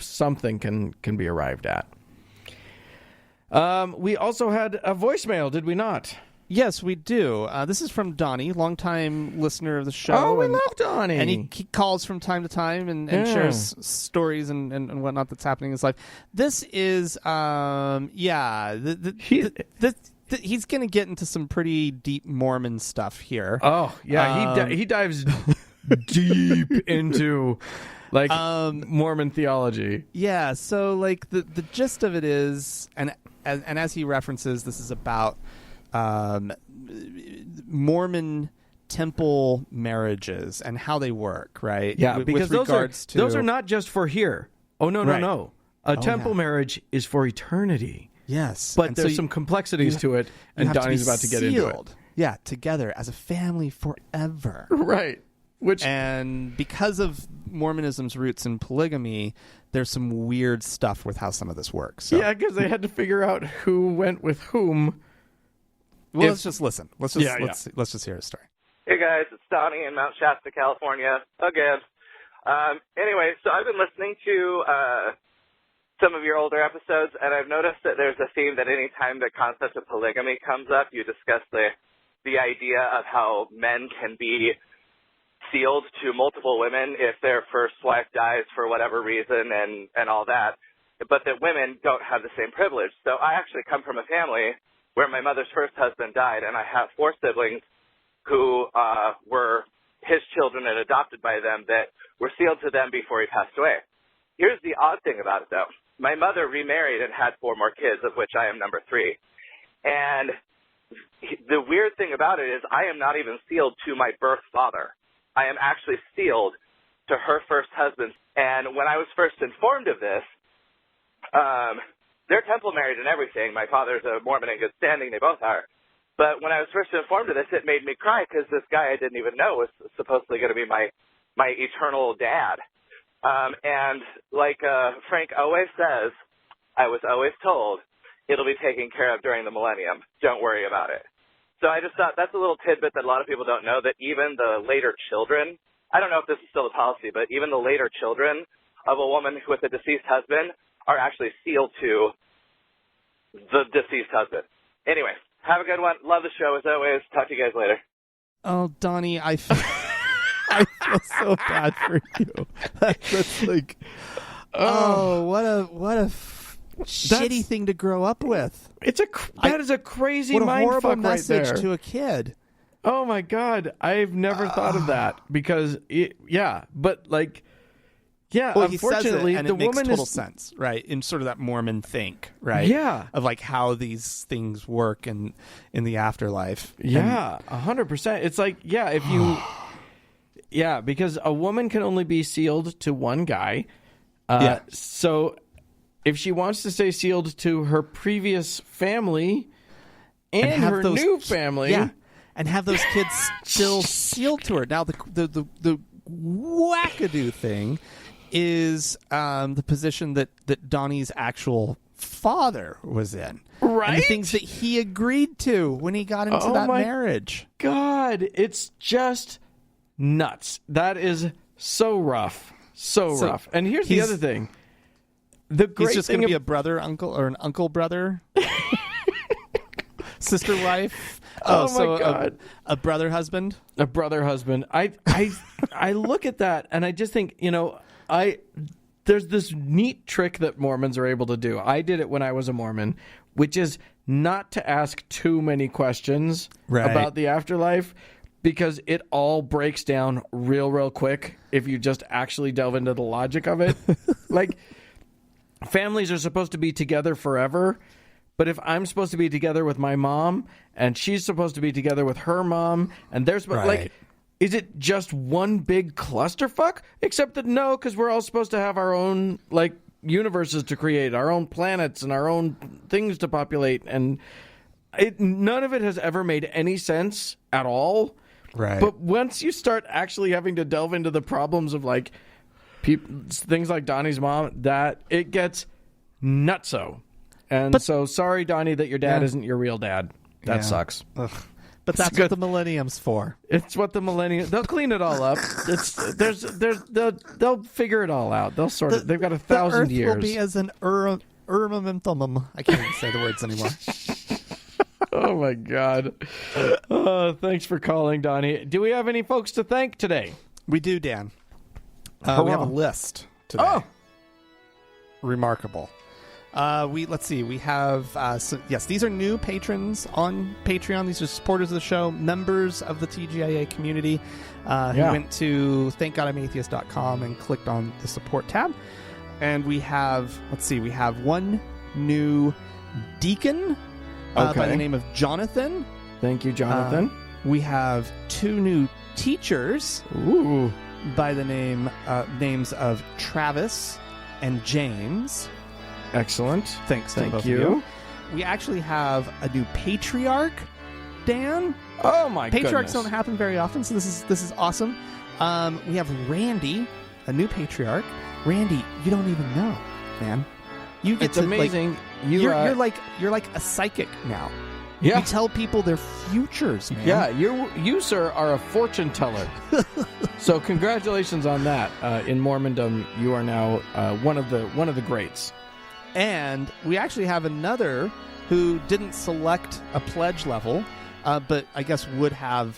something can be arrived at. We also had a voicemail, did we not? Yes, we do. This is from Donnie, longtime listener of the show. Oh, we love Donnie. And he calls from time to time and shares stories and whatnot that's happening in his life. This is, he's going to get into some pretty deep Mormon stuff here. Oh, yeah. He dives deep into Mormon theology. Yeah, so the gist of it is, and as he references, this is about Mormon temple marriages and how they work, right? Yeah, because those are not just for here. Oh, no. A temple marriage is for eternity. Yes. But there's some complexities to it, and Donnie's about to get into it. Yeah, together as a family forever. Right. And because of Mormonism's roots in polygamy, there's some weird stuff with how some of this works. So. Yeah, because they had to figure out who went with whom. Well, let's just listen. Let's just hear his story. Hey guys, it's Donnie in Mount Shasta, California again. Anyway, so I've been listening to some of your older episodes, and I've noticed that there's a theme that any time the concept of polygamy comes up, you discuss the idea of how men can be sealed to multiple women if their first wife dies for whatever reason and all that, but that women don't have the same privilege. So I actually come from a family where my mother's first husband died, and I have 4 siblings who were his children and adopted by them that were sealed to them before he passed away. Here's the odd thing about it, though. My mother remarried and had 4 more kids, of which I am number 3. And the weird thing about it is I am not even sealed to my birth father. I am actually sealed to her first husband. And when I was first informed of this, they're temple married and everything. My father's a Mormon in good standing. They both are. But when I was first informed of this, it made me cry because this guy I didn't even know was supposedly going to be my eternal dad. And like Frank always says, I was always told it'll be taken care of during the millennium. Don't worry about it. So I just thought that's a little tidbit that a lot of people don't know, that even the later children, I don't know if this is still the policy, but even the later children of a woman with a deceased husband are actually sealed to the deceased husband. Anyway, have a good one. Love the show as always. Talk to you guys later. Oh, Donnie, I feel so bad for you. That's like, what a shitty thing to grow up with. That is a crazy what a mind horrible fuck message right there. to a kid. Oh my God, I've never thought of that because well, unfortunately, he says it, and the it makes woman total is sense, right? In sort of that Mormon think, right? Yeah, of like how these things work in the afterlife. Yeah, 100%. It's like, if you, because a woman can only be sealed to one guy. So if she wants to stay sealed to her previous family and her new family, and have those kids still sealed to her. Now the wackadoo thing is the position that Donnie's actual father was in. Right. And the things that he agreed to when he got into that marriage. God, it's just nuts. That is so rough. So rough. And here's the other thing. He's just going to be a brother, uncle, or an uncle brother. Sister wife. My God. A brother husband. A brother husband. I look at that and I just think, there's this neat trick that Mormons are able to do. I did it when I was a Mormon, which is not to ask too many questions about the afterlife, because it all breaks down real quick if you just actually delve into the logic of it. Like, families are supposed to be together forever, but if I'm supposed to be together with my mom and she's supposed to be together with her mom, and there's like, is it just one big clusterfuck? Except that no, because we're all supposed to have our own like universes to create, our own planets and our own things to populate, and none of it has ever made any sense at all. Right. But once you start actually having to delve into the problems of like things like Donnie's mom, that it gets nutso. And so sorry, Donnie, that your dad isn't your real dad. That sucks. Ugh. But that's what the millennium's for. It's what the millennium. They'll clean it all up. They'll figure it all out. They'll sort it. They've got 1,000 years. The Earth will be as an urmamenthumum. I can't even say the words anymore. Oh my God! Thanks for calling, Donnie. Do we have any folks to thank today? We do, Dan. We have a list today. Oh, remarkable. Let's see. We have these are new patrons on Patreon. These are supporters of the show, members of the TGIA community, who went to thankgodimatheist.com and clicked on the support tab. And we have one new deacon by the name of Jonathan. Thank you, Jonathan. We have 2 new teachers by the names of Travis and James. Excellent. Thanks to Thank both you. of you. We actually have a new patriarch, Dan. Oh my goodness. Patriarchs don't happen very often, so this is awesome. We have Randy, a new patriarch. Randy, you don't even know, man. You get it's to, amazing. Like, you're like a psychic now. Yeah. You tell people their futures, man. Yeah, you sir are a fortune teller. So congratulations on that. In Mormondom, you are now one of the greats. And we actually have another who didn't select a pledge level, but I guess would have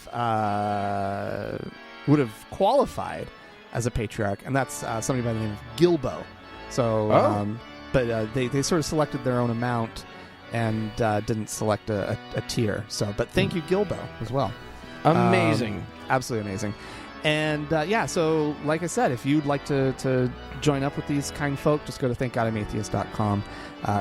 qualified as a patriarch, and that's somebody by the name of Gilbo. So, but they sort of selected their own amount and didn't select a tier. So, but thank you, Gilbo, as well. Amazing, absolutely amazing. And so like I said, if you'd like to join up with these kind folk, just go to thankgodimatheist.com,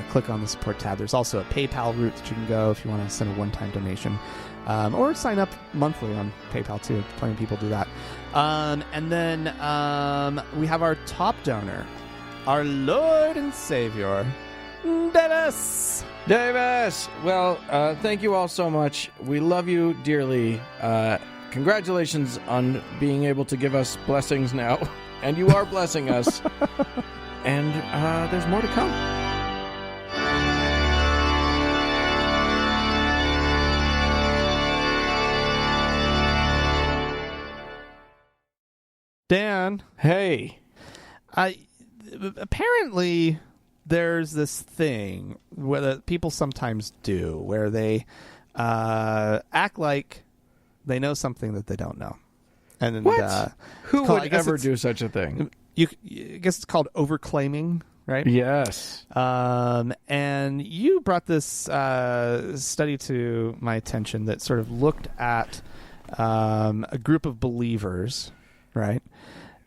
click on the support tab. There's also a PayPal route that you can go if you want to send a one-time donation, or sign up monthly on PayPal too. Plenty of people do that. And then we have our top donor, our Lord and Savior, Davis. Well, thank you all so much. We love you dearly. Congratulations on being able to give us blessings now. And you are blessing us. And there's more to come. Dan. Hey. Apparently there's this thing where people sometimes do where they act like they know something that they don't know. And what? Who would ever do such a thing? I guess it's called overclaiming, right? Yes. And you brought this study to my attention that sort of looked at a group of believers, right?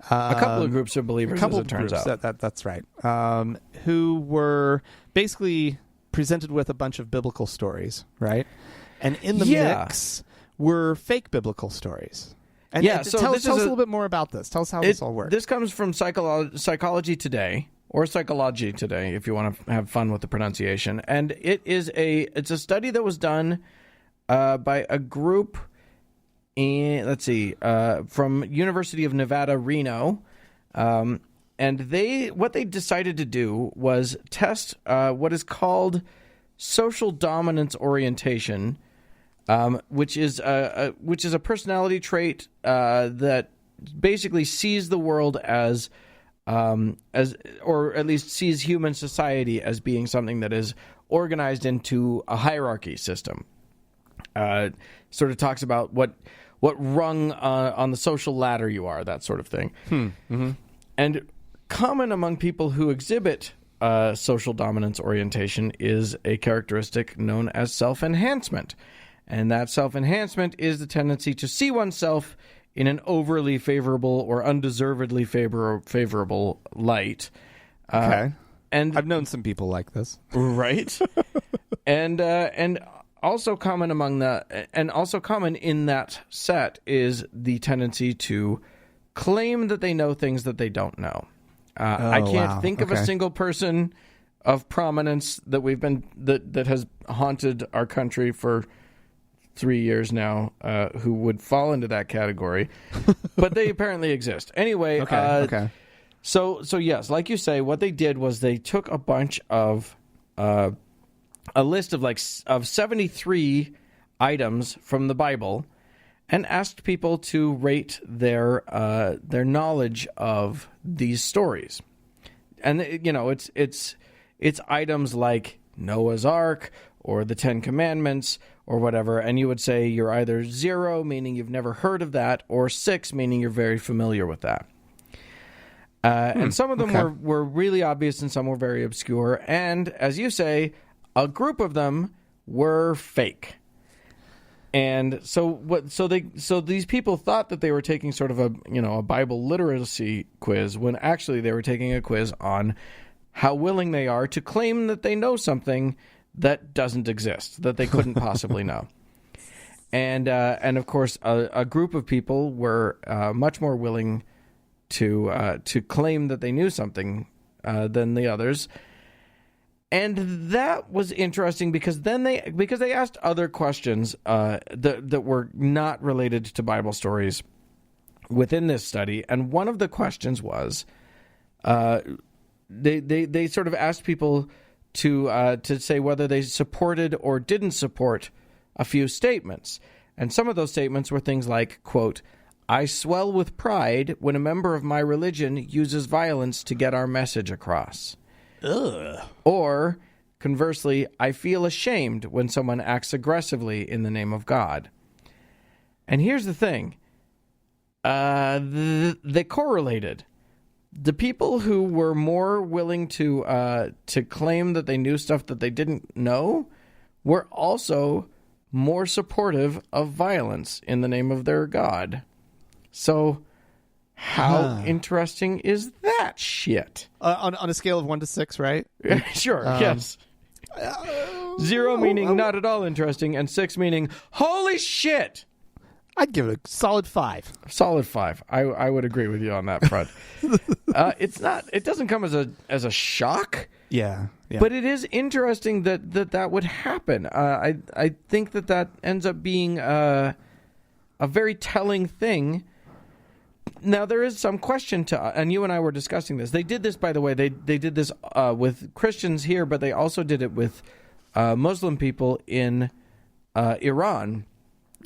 A couple of groups of believers, as it turns out. That's right. Who were basically presented with a bunch of biblical stories, right? And in the mix were fake biblical stories. And so tell us a little bit more about this. Tell us how this all works. This comes from Psychology Today, or Psychology Today, if you want to have fun with the pronunciation. And it's a study that was done by a group from University of Nevada, Reno. And what they decided to do was test what is called social dominance orientation, which is a personality trait that basically sees the world as or at least sees human society as being something that is organized into a hierarchy system. Sort of talks about what rung on the social ladder you are, that sort of thing. Mm-hmm. And common among people who exhibit social dominance orientation is a characteristic known as self-enhancement. And that self-enhancement is the tendency to see oneself in an overly favorable or undeservedly favorable light. Okay. And I've known some people like this. right. and also common in that set is the tendency to claim that they know things that they don't know. I can't think of a single person of prominence that has haunted our country for 3 years now who would fall into that category, but they apparently exist. Anyway, Okay. So yes, like you say, what they did was they took a bunch of a list of 73 items from the Bible and asked people to rate their knowledge of these stories. And it's items like Noah's Ark or the Ten Commandments or whatever, and you would say you're either 0, meaning you've never heard of that, or 6, meaning you're very familiar with that. And some of them were really obvious and some were very obscure. And as you say, a group of them were fake. And so these people thought that they were taking sort of a Bible literacy quiz when actually they were taking a quiz on how willing they are to claim that they know something that doesn't exist, that they couldn't possibly know. And of course, a group of people were much more willing to claim that they knew something than the others. And that was interesting because they asked other questions that were not related to Bible stories within this study. And one of the questions was they sort of asked people to say whether they supported or didn't support a few statements. And some of those statements were things like, quote, "I swell with pride when a member of my religion uses violence to get our message across." Ugh. Or, conversely, "I feel ashamed when someone acts aggressively in the name of God." And here's the thing. They correlated. The people who were more willing to claim that they knew stuff that they didn't know were also more supportive of violence in the name of their God. So how interesting is that shit? On a scale of 1 to 6, right? Sure, yes. 0 meaning not at all interesting, and 6 meaning holy shit. I'd give it a solid 5. Solid 5. I would agree with you on that front. It doesn't come as a shock. Yeah. But it is interesting that would happen. I think that ends up being a very telling thing. Now, there is some question and you and I were discussing this. They did this, by the way, they did this with Christians here, but they also did it with Muslim people in Iran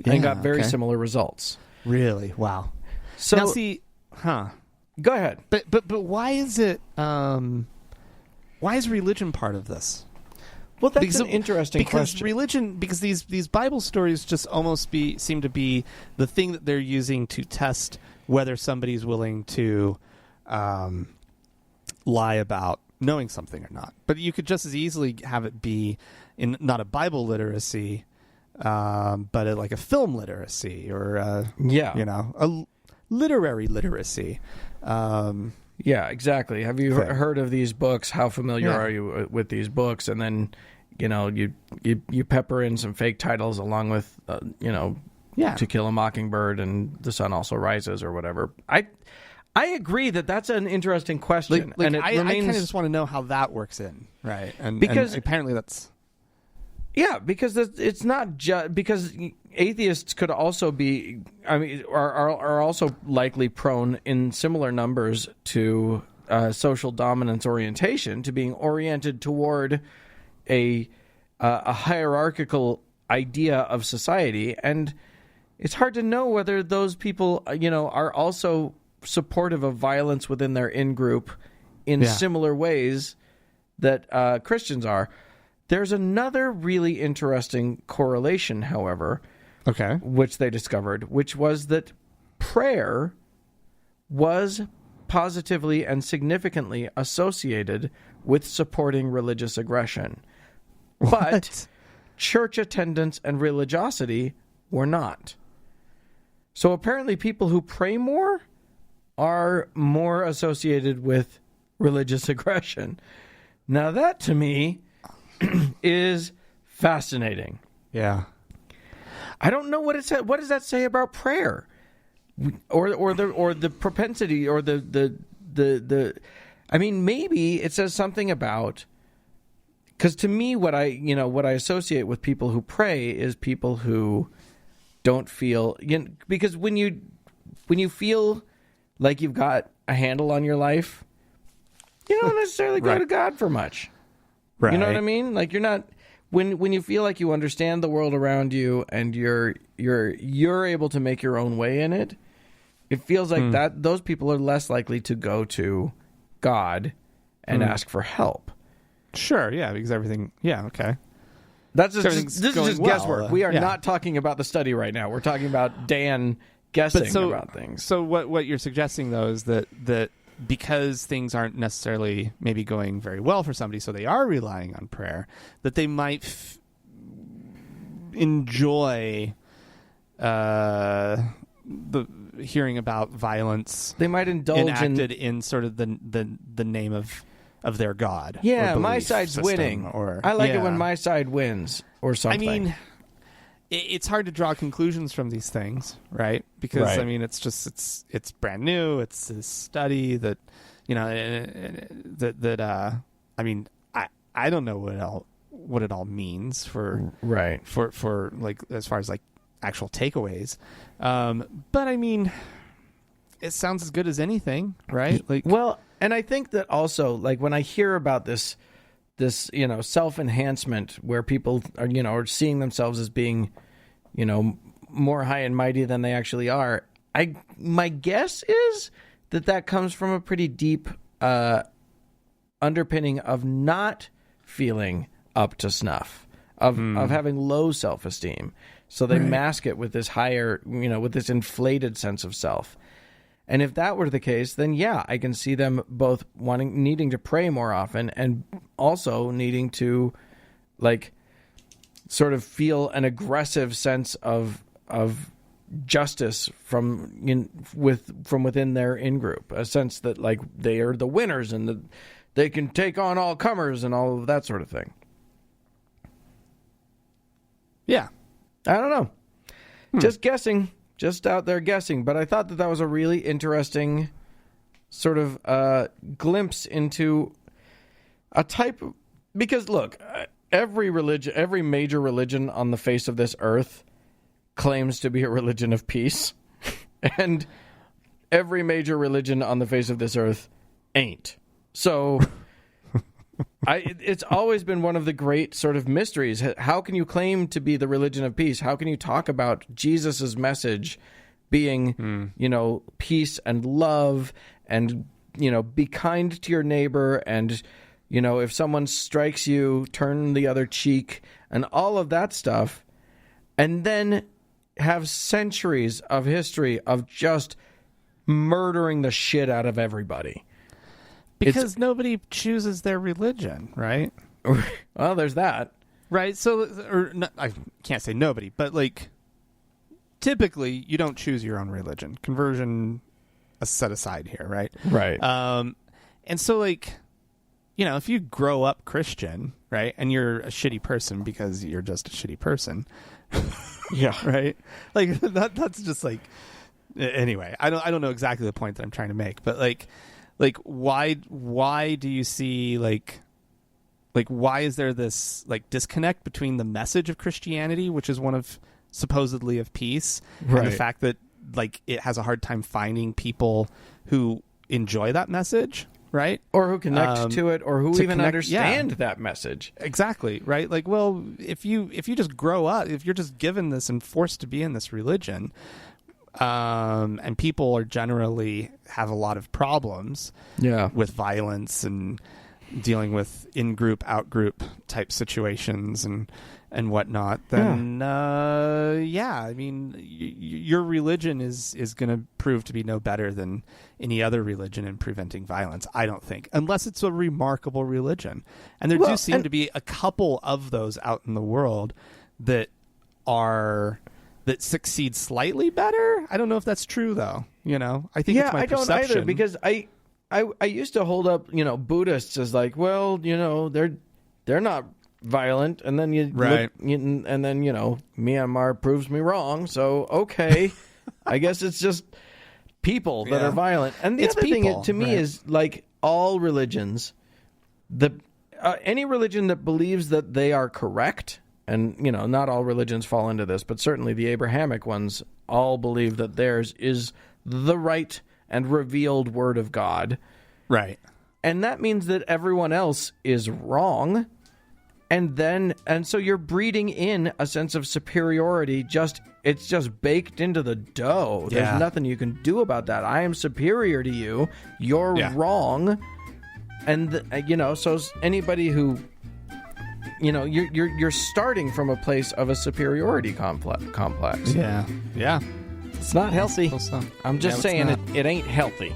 and got very similar results. Really? Wow. So, now, see, go ahead. But why is it? Why is religion part of this? Well, that's an interesting question. Because these Bible stories just almost seem to be the thing that they're using to test whether somebody's willing to lie about knowing something or not. But you could just as easily have it be in not a Bible literacy, but like a film literacy or a literary literacy. Yeah, exactly. Have you heard of these books? How familiar are you with these books? And then, you pepper in some fake titles along with, To Kill a Mockingbird and The Sun Also Rises or whatever. I agree that's an interesting question. Like and I kind of just want to know how that works in, right? And apparently that's... Yeah, because it's not just because atheists could also be, are also likely prone in similar numbers to social dominance orientation, to being oriented toward a hierarchical idea of society, and it's hard to know whether those people, are also supportive of violence within their in-group in similar ways that Christians are. There's another really interesting correlation, however, which they discovered, which was that prayer was positively and significantly associated with supporting religious aggression. But church attendance and religiosity were not. So apparently people who pray more are more associated with religious aggression. Now that, to me, is fascinating. Yeah. I don't know what it said. What does that say about prayer, or the propensity, or the? I mean, maybe it says something about. Because to me, what I associate with people who pray is people who don't feel. Because when you feel like you've got a handle on your life, you don't necessarily go to God for much. Right. You know what I mean? Like you're not. When you feel like you understand the world around you and you're able to make your own way in it, it feels like that those people are less likely to go to God and ask for help. Sure, yeah, because everything, yeah, okay. This is just guesswork. well. We are not talking about the study right now. We're talking about Dan guessing about things. So what you're suggesting, though, is that because things aren't necessarily maybe going very well for somebody, so they are relying on prayer, that they might enjoy the hearing about violence. They might indulge enacted in sort of the name of their God. Yeah, or my side's system, winning. Or I like it when my side wins or something. I mean, it's hard to draw conclusions from these things, right? Because Right. I mean, it's brand new. It's a study that, I mean, I don't know what it all means for right for like as far as like actual takeaways. But I mean, it sounds as good as anything, right? Like, well, and I think that also, like when I hear about this self-enhancement where people are seeing themselves as being more high and mighty than they actually are, my guess is that comes from a pretty deep underpinning of not feeling up to snuff, of having low self-esteem. So they mask it with this higher, with this inflated sense of self. And if that were the case, then yeah, I can see them both needing to pray more often and also needing to, like, sort of feel an aggressive sense of justice from within their in-group, a sense that like they are the winners and that they can take on all comers and all of that sort of thing. yeah, I don't know. Just guessing. Just out there guessing, but I thought that was a really interesting sort of glimpse into a type of, because look, every major religion on the face of this earth claims to be a religion of peace, and every major religion on the face of this earth ain't. So it's always been one of the great sort of mysteries. How can you claim to be the religion of peace? How can you talk about Jesus's message being, peace and love and, be kind to your neighbor and, if someone strikes you, turn the other cheek and all of that stuff, and then have centuries of history of just murdering the shit out of everybody? because nobody chooses their religion, right? Well, there's that. Right. So, I can't say nobody, but like, typically you don't choose your own religion. Conversion set aside here, right? Right. And so, like, if you grow up Christian, right, and you're a shitty person because you're just a shitty person, yeah, right? Like that's just like, anyway. I don't know exactly the point that I'm trying to make, but like why do you see like why is there this like disconnect between the message of Christianity, which is one of supposedly of peace, right, and the fact that like it has a hard time finding people who enjoy that message, right? Or who connect to it, or who even understand that message. Exactly, right? Like, well, if you just grow up, if you're just given this and forced to be in this religion, and people are generally have a lot of problems, with violence and dealing with in-group, out-group type situations, and and whatnot, then I mean, your religion is going to prove to be no better than any other religion in preventing violence, I don't think, unless it's a remarkable religion. And there do seem to be a couple of those out in the world that succeed slightly better. I don't know if that's true, though. I think it's my perception. I don't either, because I used to hold up, Buddhists as like, well, they're not violent, and then look, and then Myanmar proves me wrong. So okay, I guess it's just people that are violent. And the other thing to me is like all religions, any religion that believes that they are correct, and not all religions fall into this, but certainly the Abrahamic ones all believe that theirs is the right and revealed word of God, right? And that means that everyone else is wrong. And so you're breeding in a sense of superiority. It's just baked into the dough. There's nothing you can do about that. I am superior to you. You're wrong. And so anybody who, you're starting from a place of a superiority complex. Yeah. It's not healthy. I'm just saying it ain't healthy.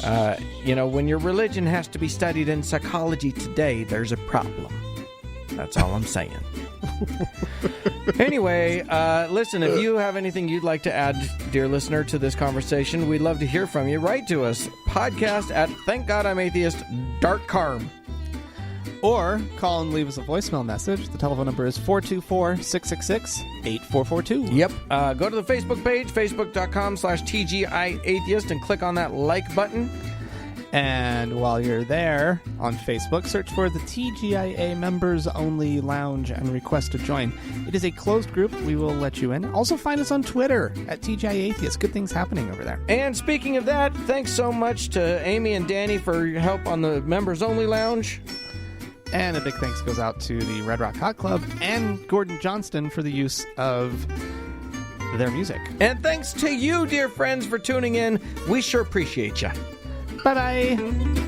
When your religion has to be studied in psychology today, there's a problem. That's all I'm saying. Anyway, listen, if you have anything you'd like to add, dear listener, to this conversation, we'd love to hear from you. Write to us, podcast@thankgodimatheist.com. Or call and leave us a voicemail message. The telephone number is 424-666-8442. Yep. Go to the Facebook page, facebook.com/TGIAtheist, and click on that like button. And while you're there on Facebook, search for the TGIA Members Only Lounge and request to join. It is a closed group. We will let you in. Also find us on Twitter @TGIA Atheist. Good things happening over there. And speaking of that, thanks so much to Amy and Danny for your help on the Members Only Lounge. And a big thanks goes out to the Red Rock Hot Club and Gordon Johnston for the use of their music. And thanks to you, dear friends, for tuning in. We sure appreciate you. Bye-bye.